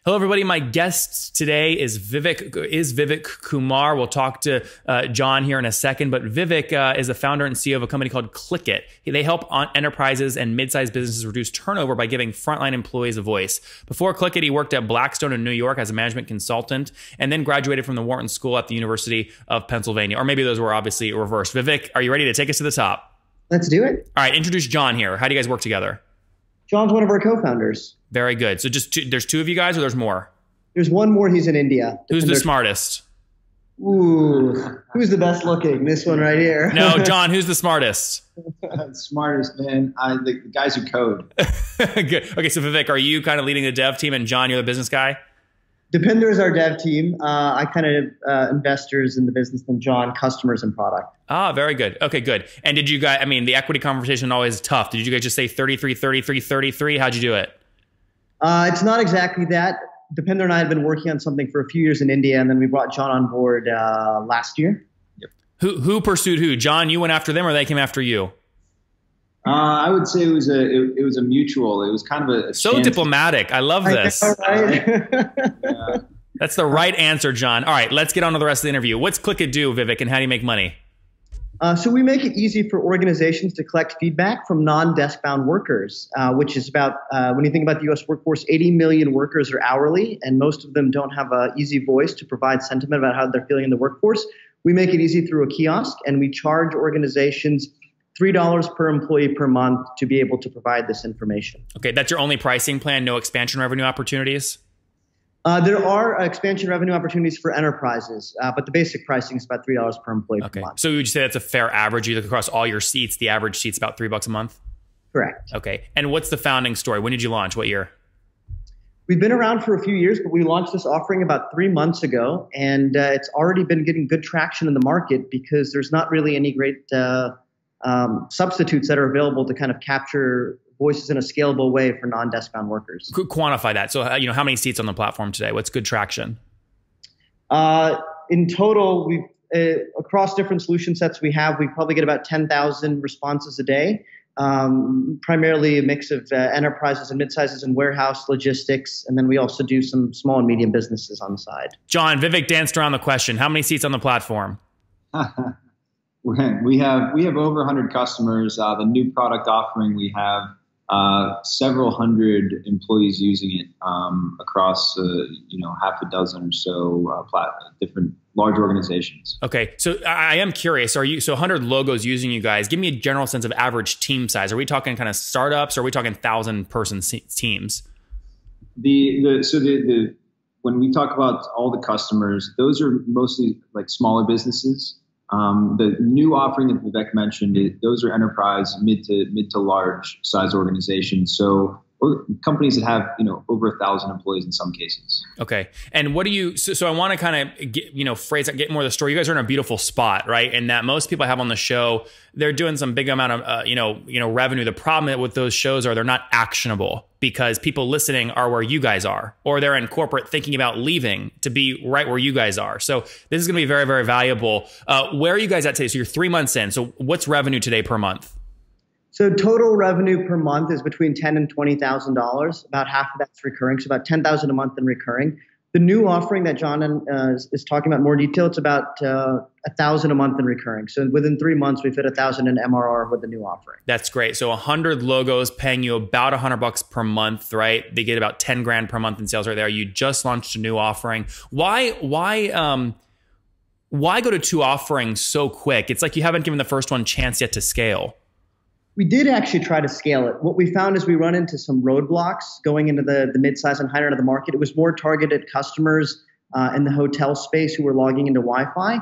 Hello, everybody. My guest today is Vivek Kumar. We'll talk to John here in a second, but Vivek is the founder and CEO of a company called Qlicket. They help enterprises and mid-sized businesses reduce turnover by giving frontline employees a voice. Before Qlicket, he worked at Blackstone in New York as a management consultant, and then graduated from the Wharton School at the University of Pennsylvania. Or maybe those were obviously reversed. Vivek, are you ready to take us to the top? Let's do it. All right, introduce John here. How do you guys work together? John's one of our co-founders. Very good. So there's two of you guys, or there's more? There's one more. He's in India. Who's the smartest? Ooh, who's the best looking? This one right here. No, John, who's the smartest? Smartest, man. The guys who code. Good. Okay, so Vivek, are you kind of leading the dev team, and John, you're the business guy? Depender is our dev team. I kind of investors in the business, and John, customers and product. Ah, very good. Okay, good. And did you guys, I mean, the equity conversation always tough. Did you guys just say 33, 33, 33? How'd you do it? It's not exactly that. Depender and I had been working on something for a few years in India, and then we brought John on board last year. Yep. Who pursued who? John, you went after them, or they came after you? I would say it was a mutual. It was kind of a so diplomatic. I love this. I know, right? Yeah. That's the right answer, John. All right, let's get on to the rest of the interview. What's Qlicket do, Vivek, and how do you make money? So we make it easy for organizations to collect feedback from non-desk-bound workers, which is about, when you think about the U.S. workforce, 80 million workers are hourly, and most of them don't have an easy voice to provide sentiment about how they're feeling in the workforce. We make it easy through a kiosk, and we charge organizations $3 per employee per month to be able to provide this information. Okay, that's your only pricing plan, no expansion revenue opportunities? There are expansion revenue opportunities for enterprises, but the basic pricing is about $3 per employee per month. So would you say that's a fair average? You look across all your seats, the average seat's about $3 a month? Correct. Okay, and what's the founding story? When did you launch? What year? We've been around for a few years, but we launched this offering about 3 months ago, and it's already been getting good traction in the market because there's not really any great substitutes that are available to kind of capture voices in a scalable way for non-desk-bound workers. Quantify that. So, how many seats on the platform today? What's good traction? In total, we've across different solution sets we probably get about 10,000 responses a day. Primarily a mix of enterprises and mid-sizes and warehouse logistics, and then we also do some small and medium businesses on the side. John, Vivek danced around the question. How many seats on the platform? We have over 100 customers. The new product offering, we have several hundred employees using it across half a dozen or so different large organizations. Okay, so I am curious. 100 logos using you guys? Give me a general sense of average team size. Are we talking kind of startups, or are we talking 1,000-person teams? When we talk about all the customers, those are mostly like smaller businesses. The new offering that Vivek mentioned, those are enterprise, mid to large size organizations. So companies that have over 1,000 employees in some cases. Okay, and what do you? So I want to kind of get more of the story. You guys are in a beautiful spot, right? And that most people I have on the show, they're doing some big amount of revenue. The problem with those shows are they're not actionable because people listening are where you guys are, or they're in corporate thinking about leaving to be right where you guys are. So this is going to be very, very valuable. Where are you guys at today? So you're 3 months in. So what's revenue today per month? So total revenue per month is between $10,000 and $20,000. About half of that's recurring, so about $10,000 a month in recurring. The new offering that John is talking about in more detail, it's about $1,000 a month in recurring. So within 3 months, we've hit $1,000 in MRR with the new offering. That's great. So 100 logos paying you about $100 per month, right? They get about 10 grand per month in sales right there. You just launched a new offering. Why go to 2 offerings so quick? It's like you haven't given the first one chance yet to scale. We did actually try to scale it. What we found is we run into some roadblocks going into the mid-size and higher end of the market. It was more targeted customers in the hotel space who were logging into Wi-Fi.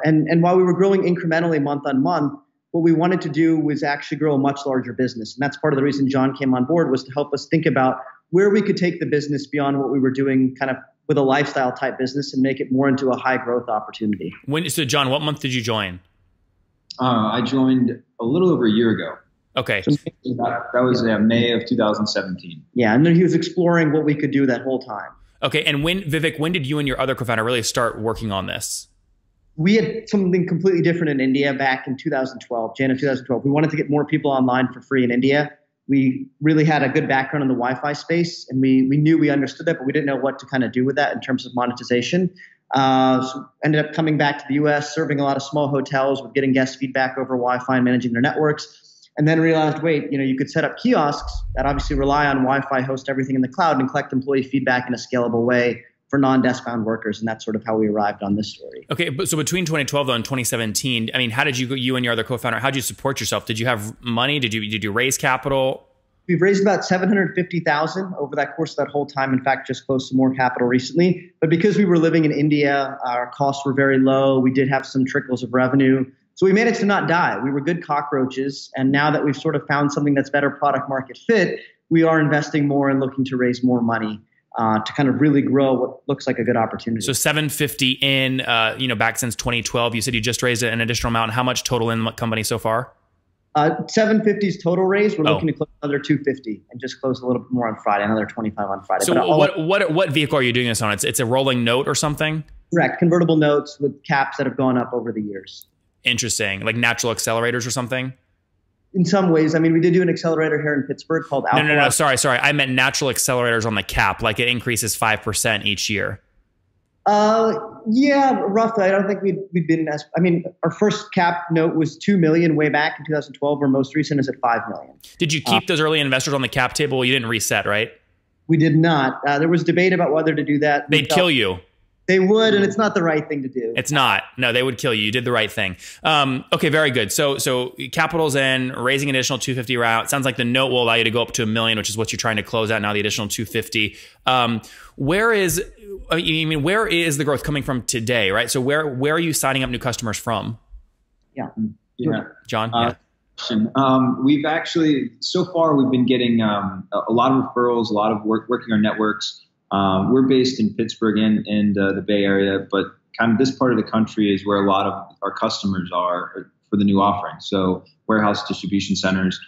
And while we were growing incrementally month on month, what we wanted to do was actually grow a much larger business. And that's part of the reason John came on board, was to help us think about where we could take the business beyond what we were doing kind of with a lifestyle type business and make it more into a high growth opportunity. So John, what month did you join? I joined a little over a year ago. Okay. So that was May of 2017. Yeah, and then he was exploring what we could do that whole time. Okay, and Vivek, when did you and your other co-founder really start working on this? We had something completely different in India back in 2012, January 2012. We wanted to get more people online for free in India. we really had a good background in the Wi-Fi space, and we knew we understood that, but we didn't know what to kind of do with that in terms of monetization. So ended up coming back to the US, serving a lot of small hotels with getting guest feedback over Wi-Fi and managing their networks. And then realized, wait, you could set up kiosks that obviously rely on Wi-Fi, host everything in the cloud, and collect employee feedback in a scalable way for non-desk-bound workers. And that's sort of how we arrived on this story. Okay, but so between 2012 though and 2017, I mean, how did you and your other co-founder, how did you support yourself? Did you have money? Did you raise capital? We've raised about $750,000 over that course of that whole time. In fact, just closed some more capital recently. But because we were living in India, our costs were very low. We did have some trickles of revenue. So we managed to not die. We were good cockroaches. And now that we've sort of found something that's better product market fit, we are investing more and looking to raise more money to kind of really grow what looks like a good opportunity. So 750 in, back since 2012. You said you just raised an additional amount. How much total in the company so far? 750's total raise. We're looking to close another 250 and just close a little bit more on Friday, another 25 on Friday. So what vehicle are you doing this on? It's a rolling note or something? Correct. Convertible notes with caps that have gone up over the years. Interesting. Like natural accelerators or something? In some ways. I mean, we did do an accelerator here in Pittsburgh called Alpha. No. Sorry. I meant natural accelerators on the cap. Like it increases 5% each year. Yeah, roughly. I don't think we've been our first cap note was 2 million way back in 2012. Our most recent is at 5 million. Did you keep those early investors on the cap table? Well, you didn't reset, right? We did not. There was debate about whether to do that. They'd kill you. They would, and it's not the right thing to do. It's not. No, they would kill you. You did the right thing. Okay, very good. So capital's in, raising an additional 250 round. Sounds like the note will allow you to go up to 1 million, which is what you're trying to close out now, the additional 250. Where is the growth coming from today, right? So where are you signing up new customers from? Yeah. John? We've actually, so far, we've been getting a lot of referrals, a lot of working our networks. We're based in Pittsburgh and the Bay Area, but kind of this part of the country is where a lot of our customers are for the new offering. So warehouse distribution centers,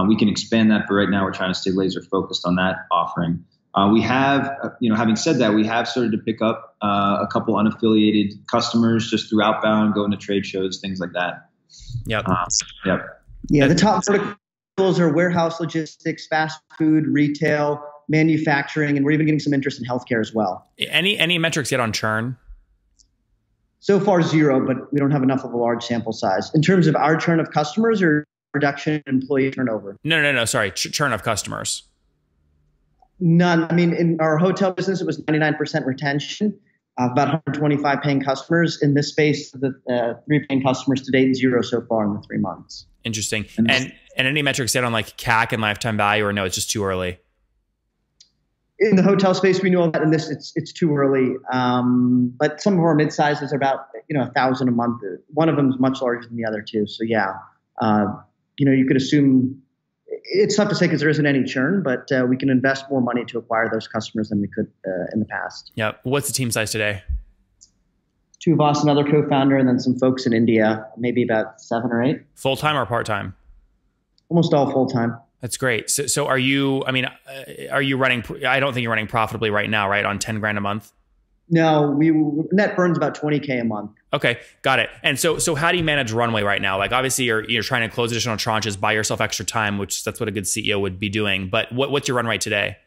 we can expand that, but right now we're trying to stay laser focused on that offering. We have, having said that, we have started to pick up a couple unaffiliated customers just through outbound, going to trade shows, things like that. Yep. Yeah, the top verticals are warehouse logistics, fast food, retail, manufacturing, and we're even getting some interest in healthcare as well. Any metrics yet on churn? So far, 0, but we don't have enough of a large sample size. In terms of our churn of customers or reduction in employee turnover? No. Sorry, churn of customers. None. I mean, in our hotel business, it was 99% retention, about 125 paying customers. In this space, the 3 paying customers to date, 0 so far in the 3 months. Interesting. And any metrics yet on like CAC and lifetime value, or no, it's just too early? In the hotel space, we know all that. In this, it's too early. But some of our mid-sizes are about 1,000 a month. One of them is much larger than the other two. So yeah, you could assume it's tough to say because there isn't any churn, but we can invest more money to acquire those customers than we could in the past. Yeah. What's the team size today? 2 of us, another co-founder, and then some folks in India, maybe about 7 or 8. Full-time or part-time? Almost all full-time. That's great. So are you running, I don't think you're running profitably right now, right? On 10 grand a month? No, net burns about 20K a month. Okay, got it. And so how do you manage runway right now? Like obviously you're trying to close additional tranches, buy yourself extra time, which that's what a good CEO would be doing. But what's your run rate today?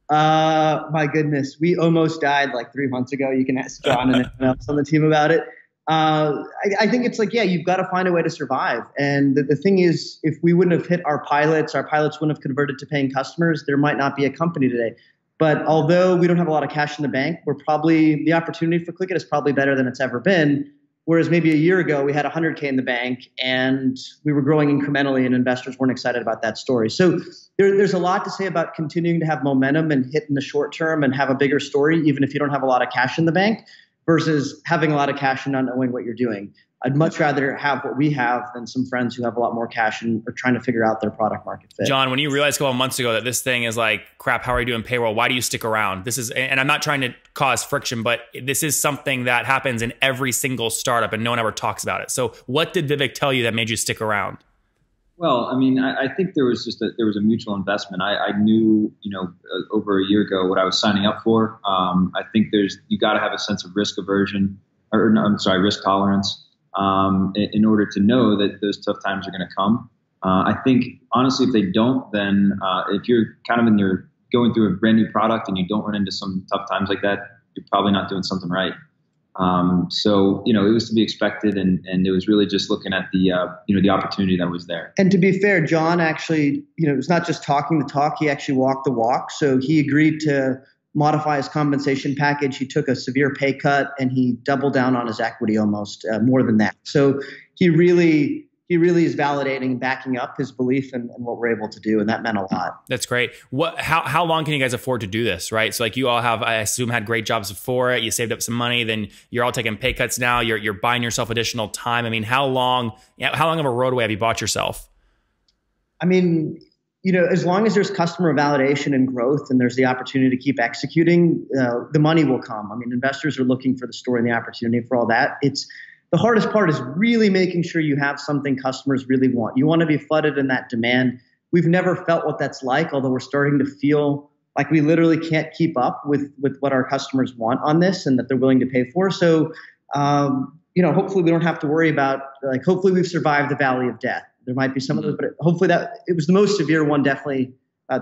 My goodness, we almost died like 3 months ago. You can ask John and anyone else on the team about it. I think it's like, you've got to find a way to survive. And the thing is, if we wouldn't have hit our pilots wouldn't have converted to paying customers, there might not be a company today. But although we don't have a lot of cash in the bank, the opportunity for Qlicket is probably better than it's ever been. Whereas maybe a year ago, we had 100K in the bank and we were growing incrementally and investors weren't excited about that story. So there's a lot to say about continuing to have momentum and hit in the short term and have a bigger story, even if you don't have a lot of cash in the bank, versus having a lot of cash and not knowing what you're doing. I'd much rather have what we have than some friends who have a lot more cash and are trying to figure out their product market fit. John, when you realized a couple of months ago that this thing is like, crap, how are you doing payroll? Why do you stick around? And I'm not trying to cause friction, but this is something that happens in every single startup and no one ever talks about it. So what did Vivek tell you that made you stick around? Well, I mean, I think there was a mutual investment. I knew, over a year ago what I was signing up for. I think you got to have a sense of risk aversion, risk tolerance, in order to know that those tough times are going to come. I think honestly, if they don't, then if you're kind of going through a brand new product and you don't run into some tough times like that, you're probably not doing something right. So, it was to be expected, and it was really just looking at the opportunity that was there. And to be fair, John actually, it was not just talking the talk, he actually walked the walk. So he agreed to modify his compensation package. He took a severe pay cut and he doubled down on his equity almost, more than that. So he really is validating and backing up his belief in what we're able to do. And that meant a lot. That's great. How long can you guys afford to do this, right? So like you all have, I assume, had great jobs before it. You saved up some money, then you're all taking pay cuts now. You're buying yourself additional time. I mean, how long of a roadway have you bought yourself? I mean, as long as there's customer validation and growth and there's the opportunity to keep executing, the money will come. I mean, investors are looking for the story and the opportunity for all that. The hardest part is really making sure you have something customers really want. You want to be flooded in that demand. We've never felt what that's like, although we're starting to feel like we literally can't keep up with what our customers want on this and that they're willing to pay for. So, hopefully we don't have to worry about, hopefully we've survived the valley of death. There might be some of those, but hopefully it was the most severe one definitely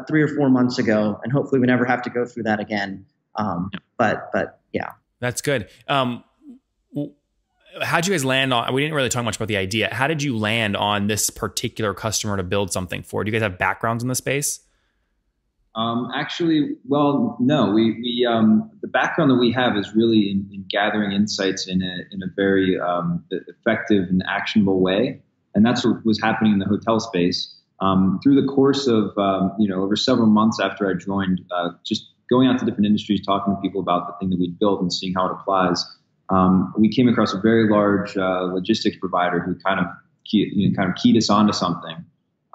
3 or 4 months ago. And hopefully we never have to go through that again. But yeah. That's good. How'd you guys land on, we didn't really talk much about the idea. How did you land on this particular customer to build something for? Do you guys have backgrounds in the space? Actually, well, no, we the background that we have is really in gathering insights in a very effective and actionable way. And that's what was happening in the hotel space. Through the course of, over several months after I joined, just going out to different industries, talking to people about the thing that we'd built and seeing how it applies, we came across a very large logistics provider who kind of keyed us onto something.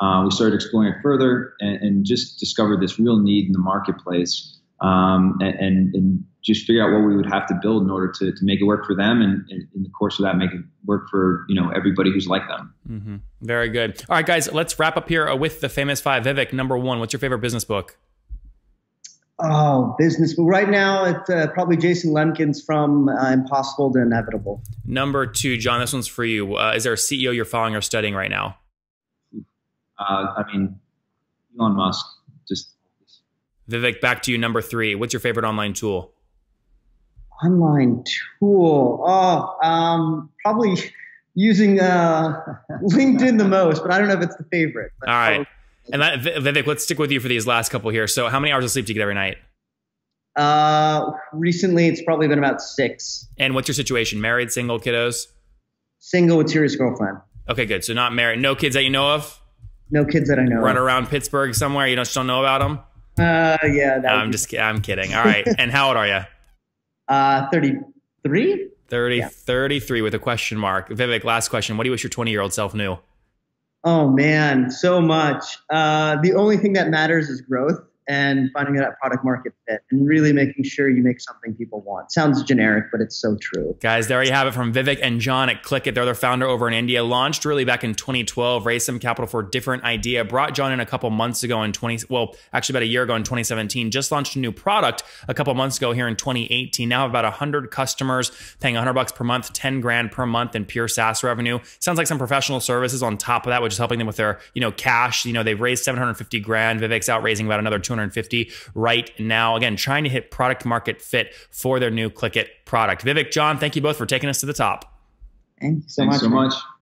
We started exploring it further and just discovered this real need in the marketplace, and just figure out what we would have to build in order to make it work for them, and in the course of that, make it work for everybody who's like them. Mm-hmm. Very good. All right, guys, let's wrap up here with the famous five. Vivek, number one, what's your favorite business book? Oh, business book. Right now, it's probably Jason Lemkin's From Impossible to Inevitable. Number two, John, this one's for you. Is there a CEO you're following or studying right now? Elon Musk. Vivek, back to you. Number three, what's your favorite online tool? Online tool. Probably using LinkedIn the most, but I don't know if it's the favorite. All right. And Vivek, let's stick with you for these last couple here. So how many hours of sleep do you get every night? Recently, it's probably been about 6. And what's your situation? Married, single, kiddos? Single with serious girlfriend. Okay, good. So not married. No kids that you know of? No kids that I know of. Run around Pittsburgh somewhere? You just don't know about them? Yeah. I'm kidding. All right. And how old are you? 33? 33 with a question mark. Vivek, last question. What do you wish your 20-year-old self knew? Oh, man, so much. The only thing that matters is growth and finding that product market fit and really making sure you make something people want. Sounds generic, but it's so true. Guys, there you have it from Vivek and John at Qlicket. They're their founder over in India. Launched really back in 2012, raised some capital for a different idea. Brought John in a couple months ago actually about a year ago in 2017. Just launched a new product a couple months ago here in 2018. Now have about 100 customers paying $100 per month, 10 grand per month in pure SaaS revenue. Sounds like some professional services on top of that, which is helping them with their, cash. They've raised 750 grand. Vivek's out raising about another 250 right now. Again, trying to hit product market fit for their new Qlicket product. Vivek, John, thank you both for taking us to the top. Thank you so much.